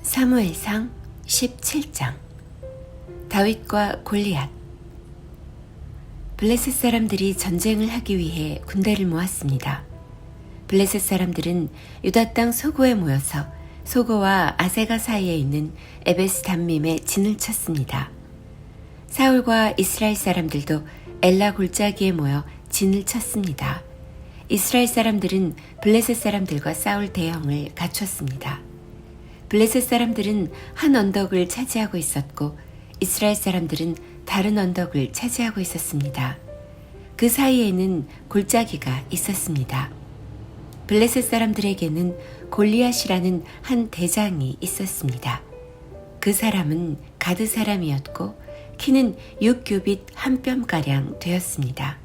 사무엘상 17장. 다윗과 골리앗. 블레셋 사람들이 전쟁을 하기 위해 군대를 모았습니다. 블레셋 사람들은 유다 땅 소고에 모여서 소고와 아세가 사이에 있는 에베스 담밈에 진을 쳤습니다. 사울과 이스라엘 사람들도 엘라 골짜기에 모여 진을 쳤습니다. 이스라엘 사람들은 블레셋 사람들과 싸울 대형을 갖췄습니다. 블레셋 사람들은 한 언덕을 차지하고 있었고 이스라엘 사람들은 다른 언덕을 차지하고 있었습니다. 그 사이에는 골짜기가 있었습니다. 블레셋 사람들에게는 골리앗이라는 한 대장이 있었습니다. 그 사람은 가드 사람이었고 키는 6규빗 한 뼘가량 되었습니다.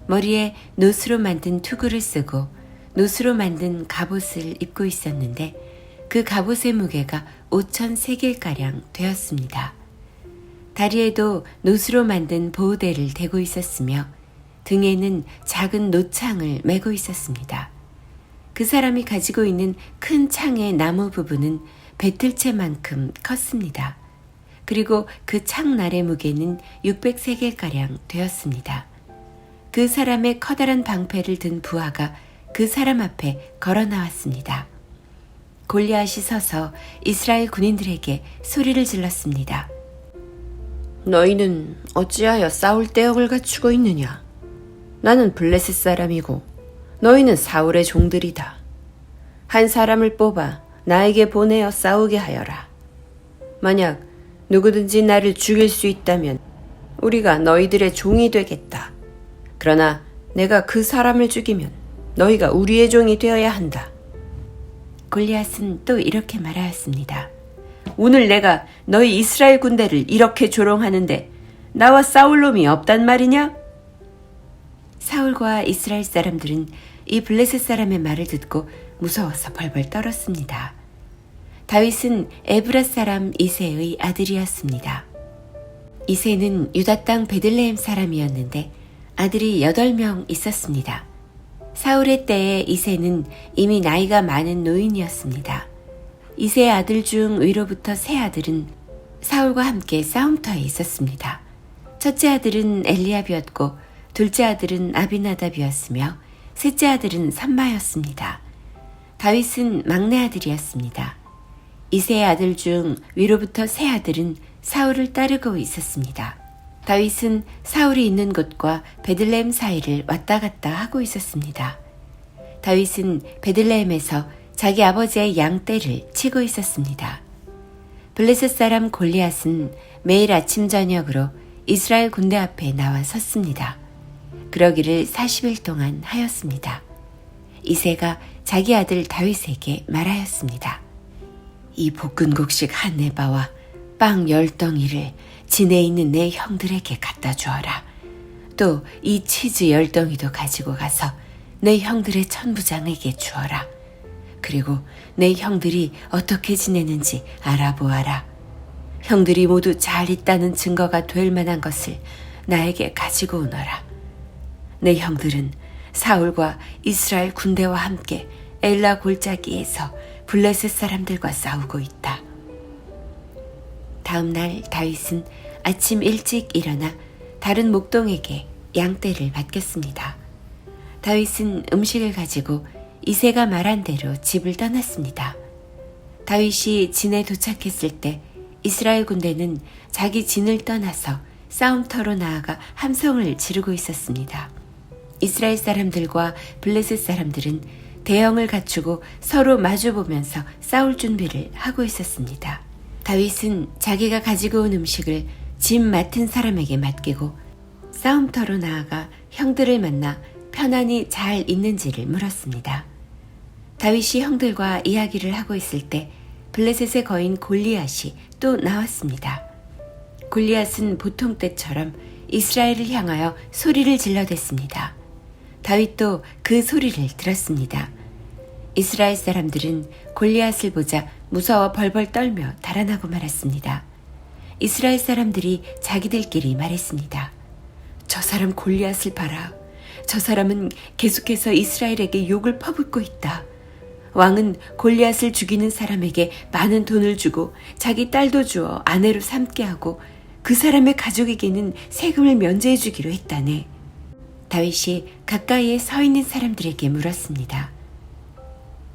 머리에 노스로 만든 투구를 쓰고 노스로 만든 갑옷을 입고 있었는데 그 갑옷의 무게가 5,000세겔가량 되었습니다. 다리에도 노스로 만든 보호대를 대고 있었으며 등에는 작은 노창을 메고 있었습니다. 그 사람이 가지고 있는 큰 창의 나무 부분은 배틀채만큼 컸습니다. 그리고 그 창날의 무게는 600세겔가량 되었습니다. 그 사람의 커다란 방패를 든 부하가 그 사람 앞에 걸어 나왔습니다. 골리앗이 서서 이스라엘 군인들에게 소리를 질렀습니다. 너희는 어찌하여 싸울 대역을 갖추고 있느냐? 나는 블레셋 사람이고 너희는 사울의 종들이다. 한 사람을 뽑아 나에게 보내어 싸우게 하여라. 만약 누구든지 나를 죽일 수 있다면 우리가 너희들의 종이 되겠다. 그러나 내가 그 사람을 죽이면 너희가 우리의 종이 되어야 한다. 골리앗은 또 이렇게 말하였습니다. 오늘 내가 너희 이스라엘 군대를 이렇게 조롱하는데 나와 싸울 놈이 없단 말이냐? 사울과 이스라엘 사람들은 이 블레셋 사람의 말을 듣고 무서워서 벌벌 떨었습니다. 다윗은 에브라 사람 이새의 아들이었습니다. 이새는 유다 땅 베들레헴 사람이었는데 아들이 8명 있었습니다. 사울의 때에 이새는 이미 나이가 많은 노인이었습니다. 이새의 아들 중 위로부터 세 아들은 사울과 함께 싸움터에 있었습니다. 첫째 아들은 엘리압이었고 둘째 아들은 아비나답이었으며 셋째 아들은 삼마였습니다. 다윗은 막내 아들이었습니다. 이새의 아들 중 위로부터 세 아들은 사울을 따르고 있었습니다. 다윗은 사울이 있는 곳과 베들레헴 사이를 왔다 갔다 하고 있었습니다. 다윗은 베들레헴에서 자기 아버지의 양떼를 치고 있었습니다. 블레셋 사람 골리앗은 매일 아침 저녁으로 이스라엘 군대 앞에 나와 섰습니다. 그러기를 40일 동안 하였습니다. 이새가 자기 아들 다윗에게 말하였습니다. 이 볶은곡식 한 에바와 빵 10덩이를 진에 있는 내 형들에게 갖다 주어라. 또 이 치즈 10덩이도 가지고 가서 내 형들의 천부장에게 주어라. 그리고 내 형들이 어떻게 지내는지 알아보아라. 형들이 모두 잘 있다는 증거가 될 만한 것을 나에게 가지고 오너라. 내 형들은 사울과 이스라엘 군대와 함께 엘라 골짜기에서 블레셋 사람들과 싸우고 있다. 다음 날 다윗은 아침 일찍 일어나 다른 목동에게 양떼를 맡겼습니다. 다윗은 음식을 가지고 이새가 말한 대로 집을 떠났습니다. 다윗이 진에 도착했을 때 이스라엘 군대는 자기 진을 떠나서 싸움터로 나아가 함성을 지르고 있었습니다. 이스라엘 사람들과 블레셋 사람들은 대형을 갖추고 서로 마주보면서 싸울 준비를 하고 있었습니다. 다윗은 자기가 가지고 온 음식을 짐 맡은 사람에게 맡기고 싸움터로 나아가 형들을 만나 편안히 잘 있는지를 물었습니다. 다윗이 형들과 이야기를 하고 있을 때 블레셋의 거인 골리앗이 또 나왔습니다. 골리앗은 보통 때처럼 이스라엘을 향하여 소리를 질러댔습니다. 다윗도 그 소리를 들었습니다. 이스라엘 사람들은 골리앗을 보자 무서워 벌벌 떨며 달아나고 말았습니다. 이스라엘 사람들이 자기들끼리 말했습니다. 저 사람 골리앗을 봐라. 저 사람은 계속해서 이스라엘에게 욕을 퍼붓고 있다. 왕은 골리앗을 죽이는 사람에게 많은 돈을 주고 자기 딸도 주어 아내로 삼게 하고 그 사람의 가족에게는 세금을 면제해 주기로 했다네. 다윗이 가까이에 서 있는 사람들에게 물었습니다.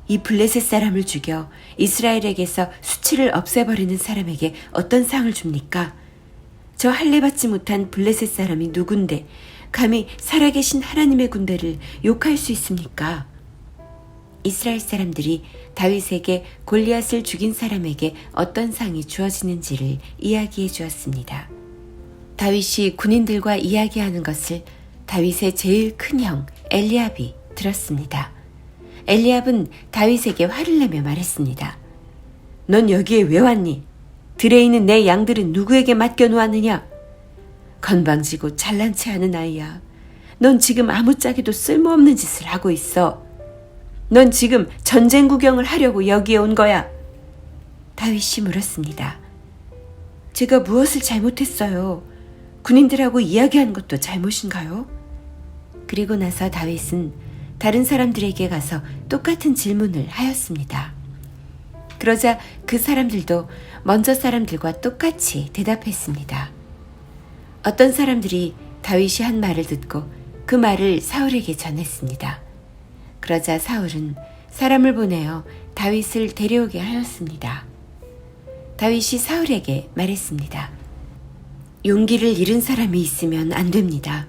이 블레셋 사람을 죽여 이스라엘에게서 수치를 없애버리는 사람에게 어떤 상을 줍니까? 저 할례받지 못한 블레셋 사람이 누군데 감히 살아계신 하나님의 군대를 욕할 수 있습니까? 이스라엘 사람들이 다윗에게 골리앗을 죽인 사람에게 어떤 상이 주어지는지를 이야기해 주었습니다. 다윗이 군인들과 이야기하는 것을 다윗의 제일 큰 형 엘리압이 들었습니다. 엘리압은 다윗에게 화를 내며 말했습니다. 넌 여기에 왜 왔니? 들에 있는 내 양들은 누구에게 맡겨놓았느냐? 건방지고 잘난 체하는 아이야. 넌 지금 아무짝에도 쓸모없는 짓을 하고 있어. 넌 지금 전쟁 구경을 하려고 여기에 온 거야. 다윗이 물었습니다. 제가 무엇을 잘못했어요? 군인들하고 이야기한 것도 잘못인가요? 그리고 나서 다윗은 다른 사람들에게 가서 똑같은 질문을 하였습니다. 그러자 그 사람들도 먼저 사람들과 똑같이 대답했습니다. 어떤 사람들이 다윗이 한 말을 듣고 그 말을 사울에게 전했습니다. 그러자 사울은 사람을 보내어 다윗을 데려오게 하였습니다. 다윗이 사울에게 말했습니다. 용기를 잃은 사람이 있으면 안 됩니다.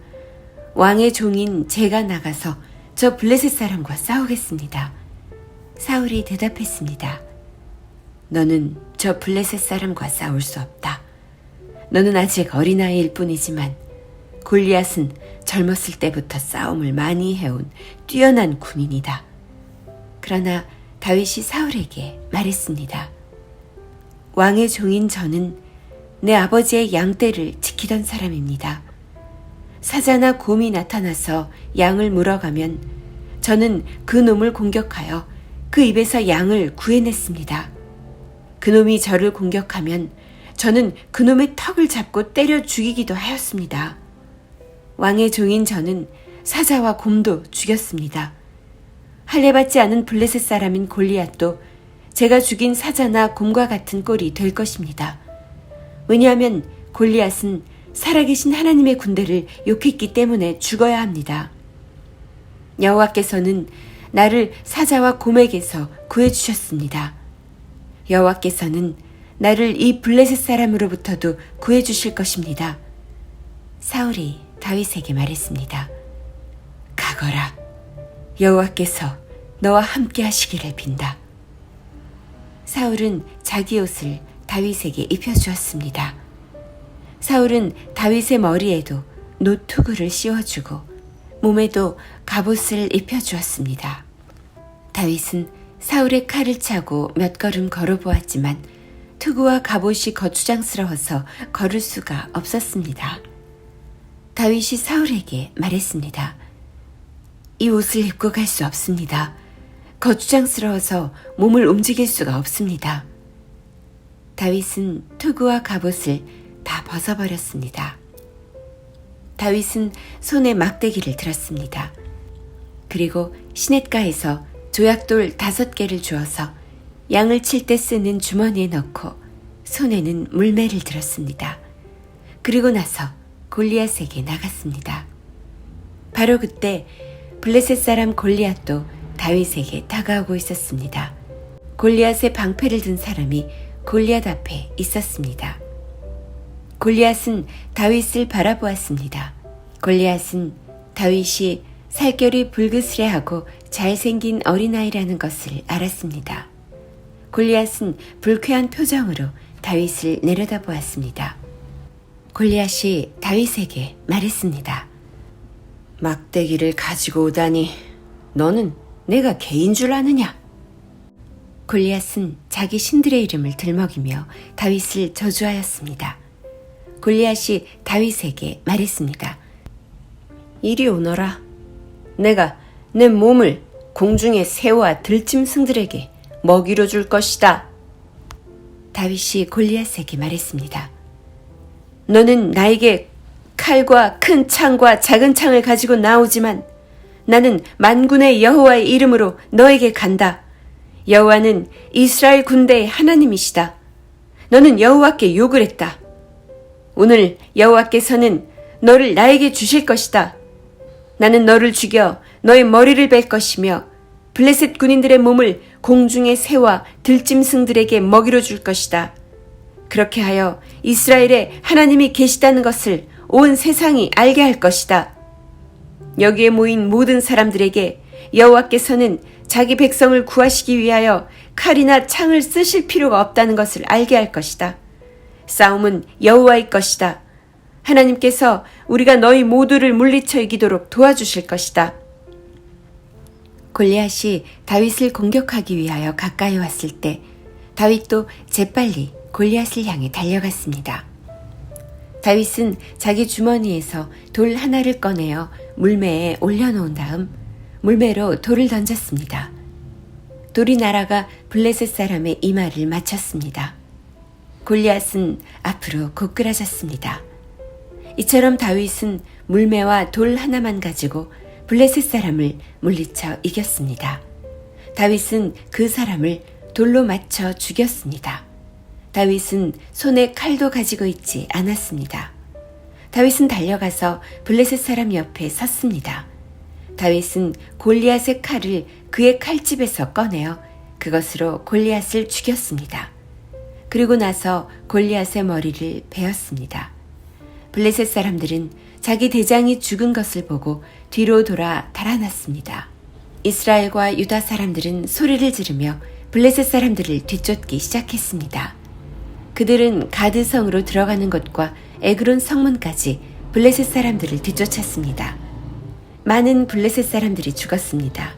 왕의 종인 제가 나가서 저 블레셋 사람과 싸우겠습니다. 사울이 대답했습니다. 너는 저 블레셋 사람과 싸울 수 없다. 너는 아직 어린아이일 뿐이지만 골리앗은 젊었을 때부터 싸움을 많이 해온 뛰어난 군인이다. 그러나 다윗이 사울에게 말했습니다. 왕의 종인 저는 내 아버지의 양떼를 지키던 사람입니다. 사자나 곰이 나타나서 양을 물어가면 저는 그 놈을 공격하여 그 입에서 양을 구해냈습니다. 그 놈이 저를 공격하면 저는 그 놈의 턱을 잡고 때려 죽이기도 하였습니다. 왕의 종인 저는 사자와 곰도 죽였습니다. 할례받지 않은 블레셋 사람인 골리앗도 제가 죽인 사자나 곰과 같은 꼴이 될 것입니다. 왜냐하면 골리앗은 살아계신 하나님의 군대를 욕했기 때문에 죽어야 합니다. 여호와께서는 나를 사자와 곰에게서 구해주셨습니다. 여호와께서는 나를 이 블레셋 사람으로부터도 구해주실 것입니다. 사울이 다윗에게 말했습니다. 가거라. 여호와께서 너와 함께 하시기를 빈다. 사울은 자기 옷을 다윗에게 입혀주었습니다. 사울은 다윗의 머리에도 노투구를 씌워주고 몸에도 갑옷을 입혀주었습니다. 다윗은 사울의 칼을 차고 몇 걸음 걸어보았지만 투구와 갑옷이 거추장스러워서 걸을 수가 없었습니다. 다윗이 사울에게 말했습니다. 이 옷을 입고 갈 수 없습니다. 거추장스러워서 몸을 움직일 수가 없습니다. 다윗은 투구와 갑옷을 다 벗어버렸습니다. 다윗은 손에 막대기를 들었습니다. 그리고 시냇가에서 조약돌 5개를 주어서 양을 칠 때 쓰는 주머니에 넣고 손에는 물매를 들었습니다. 그리고 나서 골리앗에게 나갔습니다. 바로 그때 블레셋 사람 골리앗도 다윗에게 다가오고 있었습니다. 골리앗의 방패를 든 사람이 골리앗 앞에 있었습니다. 골리앗은 다윗을 바라보았습니다. 골리앗은 다윗이 살결이 불그스레하고 잘생긴 어린아이라는 것을 알았습니다. 골리앗은 불쾌한 표정으로 다윗을 내려다보았습니다. 골리앗이 다윗에게 말했습니다. 막대기를 가지고 오다니 너는 내가 개인 줄 아느냐? 골리앗은 자기 신들의 이름을 들먹이며 다윗을 저주하였습니다. 골리앗이 다윗에게 말했습니다. 이리 오너라. 내가 내 몸을 공중의 새와 들짐승들에게 먹이로 줄 것이다. 다윗이 골리앗에게 말했습니다. 너는 나에게 칼과 큰 창과 작은 창을 가지고 나오지만 나는 만군의 여호와의 이름으로 너에게 간다. 여호와는 이스라엘 군대의 하나님이시다. 너는 여호와께 욕을 했다. 오늘 여호와께서는 너를 나에게 주실 것이다. 나는 너를 죽여 너의 머리를 벨 것이며 블레셋 군인들의 몸을 공중의 새와 들짐승들에게 먹이로 줄 것이다. 그렇게 하여 이스라엘에 하나님이 계시다는 것을 온 세상이 알게 할 것이다. 여기에 모인 모든 사람들에게 여호와께서는 자기 백성을 구하시기 위하여 칼이나 창을 쓰실 필요가 없다는 것을 알게 할 것이다. 싸움은 여호와의 것이다. 하나님께서 우리가 너희 모두를 물리쳐 이기도록 도와주실 것이다. 골리앗이 다윗을 공격하기 위하여 가까이 왔을 때 다윗도 재빨리 골리앗을 향해 달려갔습니다. 다윗은 자기 주머니에서 돌 하나를 꺼내어 물매에 올려놓은 다음 물매로 돌을 던졌습니다. 돌이 날아가 블레셋 사람의 이마를 맞췄습니다. 골리앗은 앞으로 고꾸라졌습니다. 이처럼 다윗은 물매와 돌 하나만 가지고 블레셋 사람을 물리쳐 이겼습니다. 다윗은 그 사람을 돌로 맞춰 죽였습니다. 다윗은 손에 칼도 가지고 있지 않았습니다. 다윗은 달려가서 블레셋 사람 옆에 섰습니다. 다윗은 골리앗의 칼을 그의 칼집에서 꺼내어 그것으로 골리앗을 죽였습니다. 그리고 나서 골리앗의 머리를 베었습니다. 블레셋 사람들은 자기 대장이 죽은 것을 보고 뒤로 돌아 달아났습니다. 이스라엘과 유다 사람들은 소리를 지르며 블레셋 사람들을 뒤쫓기 시작했습니다. 그들은 가드성으로 들어가는 곳과 에그론 성문까지 블레셋 사람들을 뒤쫓았습니다. 많은 블레셋 사람들이 죽었습니다.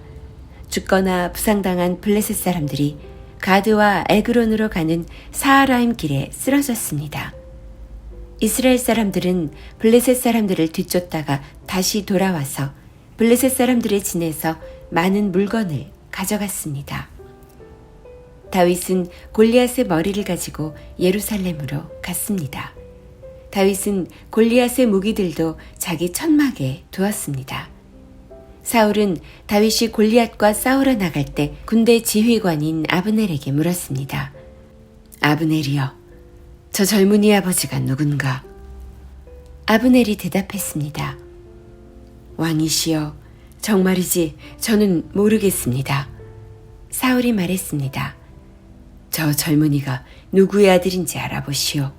죽거나 부상당한 블레셋 사람들이 가드와 에그론으로 가는 사하라임 길에 쓰러졌습니다. 이스라엘 사람들은 블레셋 사람들을 뒤쫓다가 다시 돌아와서 블레셋 사람들의 진에서 많은 물건을 가져갔습니다. 다윗은 골리앗의 머리를 가지고 예루살렘으로 갔습니다. 다윗은 골리앗의 무기들도 자기 천막에 두었습니다. 사울은 다윗이 골리앗과 싸우러 나갈 때 군대 지휘관인 아브넬에게 물었습니다. 아브넬이여, 저 젊은이 아버지가 누군가? 아브넬이 대답했습니다. 왕이시여, 정말이지 저는 모르겠습니다. 사울이 말했습니다. 저 젊은이가 누구의 아들인지 알아보시오.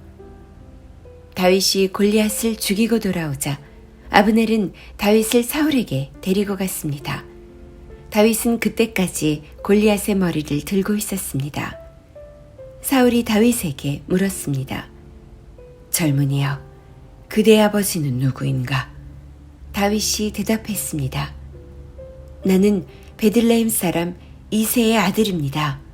다윗이 골리앗을 죽이고 돌아오자 아브넬은 다윗을 사울에게 데리고 갔습니다. 다윗은 그때까지 골리앗의 머리를 들고 있었습니다. 사울이 다윗에게 물었습니다. 젊은이여, 그대의 아버지는 누구인가? 다윗이 대답했습니다. 나는 베들레헴 사람 이새의 아들입니다.